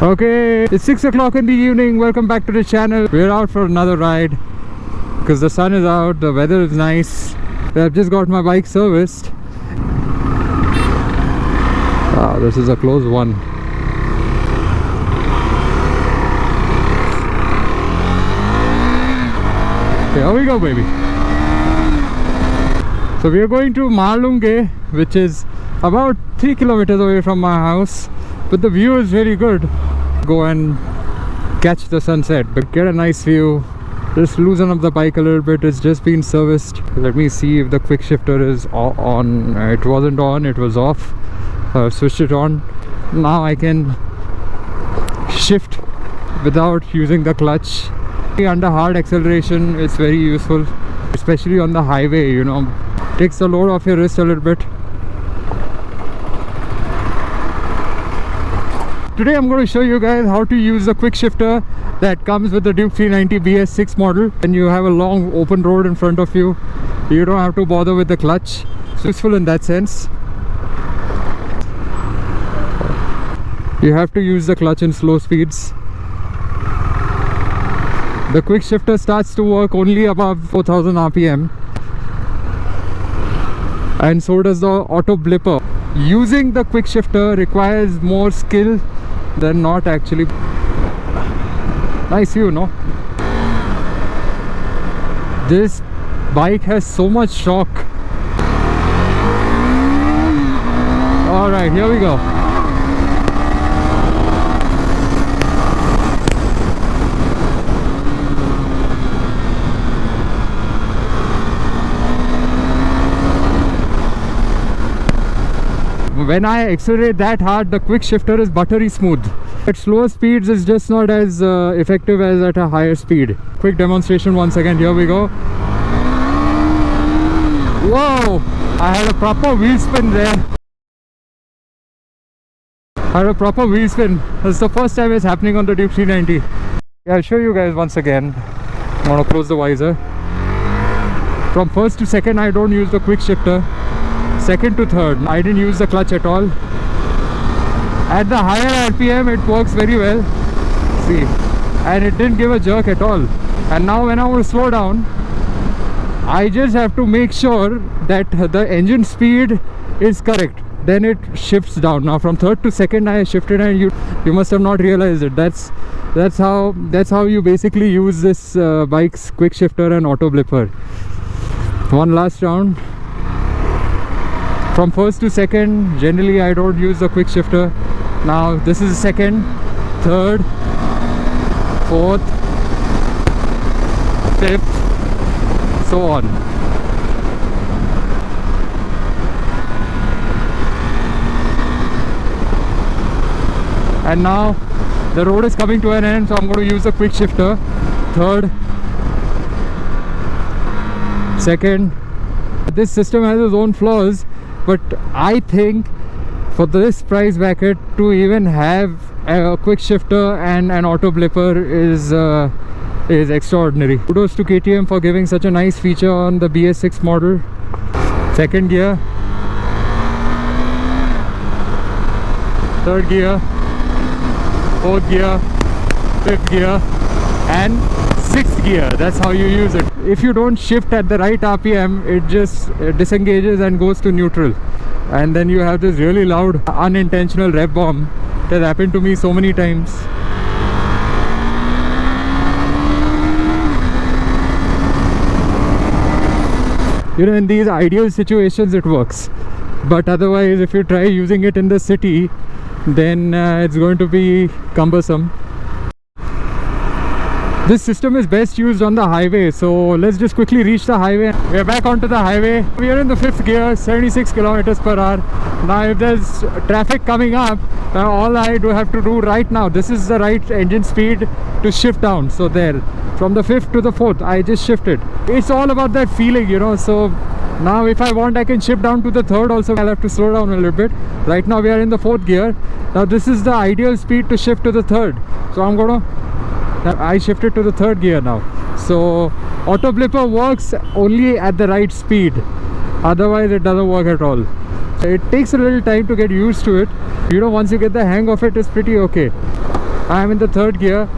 Okay, it's 6 o'clock in the evening. Welcome back to the channel. We're out for another ride because the sun is out, the weather is nice. I've just got my bike serviced. Ah, this is a close one. Here we go, baby. So we are going to Malunge, which is about 3 kilometers away from my house, but the view is very good. Go and catch the sunset, but get a nice view. Just loosen up the bike a little bit. It's just been serviced. Let me see if the quick shifter is on. It wasn't on, it was off. Switched it on. Now I can shift without using the clutch. Under hard acceleration it's very useful, especially on the highway, you know. Takes the load off your wrist a little bit. Today I'm going to show you guys how to use the quick shifter that comes with the Duke 390 BS6 model. And you have a long open road in front of you, you don't have to bother with the clutch. It's useful in that sense. You have to use the clutch in slow speeds. The quick shifter starts to work only above 4000 RPM, and so does the auto blipper. Using the quick shifter requires more skill than not actually. Nice view, no? This bike has so much shock. Alright, here we go. When I accelerate that hard, the quick shifter is buttery smooth. At slower speeds it's just not as effective as at a higher speed. Quick demonstration once again, here we go. Whoa! I had a proper wheel spin there. That's the first time it's happening on the Duke 390. Yeah, I'll show you guys once again. I'm gonna close the visor. From first to second I don't use the quick shifter. Second to third I didn't use the clutch at all. At the higher RPM it works very well. See, and it didn't give a jerk at all. And now when I want to slow down, I just have to make sure that the engine speed is correct, then it shifts down. Now from third to second I shifted, and you must have not realized it. That's how you basically use this bike's quick shifter and auto blipper. One last round. From first to second, generally I don't use the quick shifter. Now this is second, third, fourth, fifth, so on. And now the road is coming to an end, so I'm going to use the quick shifter. Third, second. This system has its own flaws, but I think for this price bracket to even have a quick shifter and an auto blipper is extraordinary. Kudos to KTM for giving such a nice feature on the BS6 model. Second gear, third gear, fourth gear, fifth gear, and sixth gear. That's how you use it. If you don't shift at the right RPM, it just disengages and goes to neutral, and then you have this really loud unintentional rev bomb. It has happened to me so many times. You know, in these ideal situations it works, but otherwise if you try using it in the city, then it's going to be cumbersome. This system is best used on the highway, so let's just quickly reach the highway. We are back onto the highway. We are in the fifth gear, 76 kilometers per hour. Now if there's traffic coming up, all I have to do right now, this is the right engine speed to shift down. So there, from the fifth to the fourth, I just shifted. It's all about that feeling, you know. So now if I want, I can shift down to the third also. I'll have to slow down a little bit. Right now we are in the fourth gear. Now this is the ideal speed to shift to the third. So I shifted to the third gear now. So auto blipper works only at the right speed, otherwise it doesn't work at all. So it takes a little time to get used to it. You know, once you get the hang of it, it's pretty okay. I am in the third gear.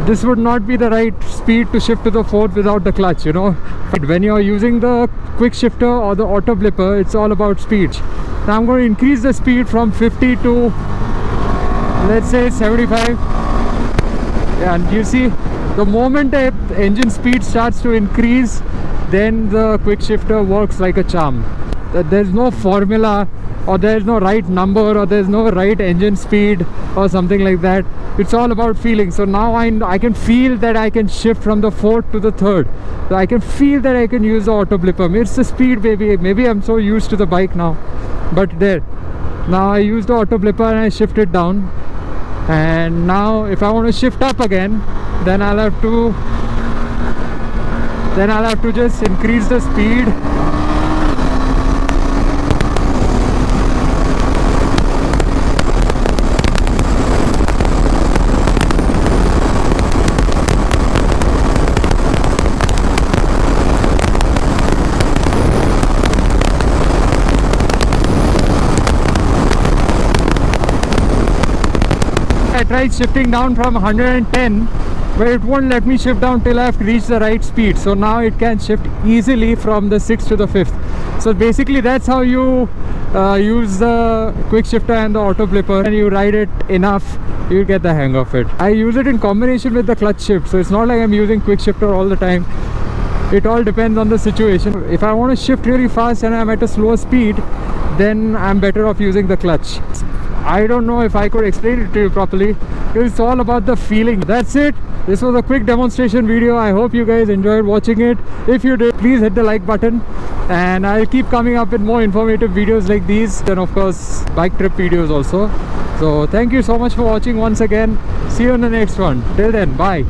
This would not be the right speed to shift to the fourth without the clutch, you know. When you're using the quick shifter or the auto blipper, it's all about speed. Now I'm going to increase the speed from 50 to, let's say, 75. Yeah, and you see, the moment the engine speed starts to increase, then the quick shifter works like a charm. There's no formula, or there's no right number, or there's no right engine speed or something like that. It's all about feeling. So now I can feel that I can shift from the fourth to the third. So I can feel that I can use the auto blipper. It's the speed, baby. Maybe I'm so used to the bike now, but there, now I use the auto blipper and I shift it down. And now if I want to shift up again, then I'll have to just increase the speed. I tried shifting down from 110, but it won't let me shift down till I've reached the right speed. So now it can shift easily from the 6th to the 5th. So basically that's how you use the quick shifter and the auto blipper, and you ride it enough, you get the hang of it. I use it in combination with the clutch shift, so it's not like I'm using quick shifter all the time. It all depends on the situation. If I want to shift really fast and I'm at a slower speed, then I'm better off using the clutch. I don't know if I could explain it to you properly, because it's all about the feeling. That's it. This was a quick demonstration video. I hope you guys enjoyed watching it. If you did, please hit the like button, and I'll keep coming up with more informative videos like these, and of course bike trip videos also. So thank you so much for watching once again. See you in the next one. Till then, bye.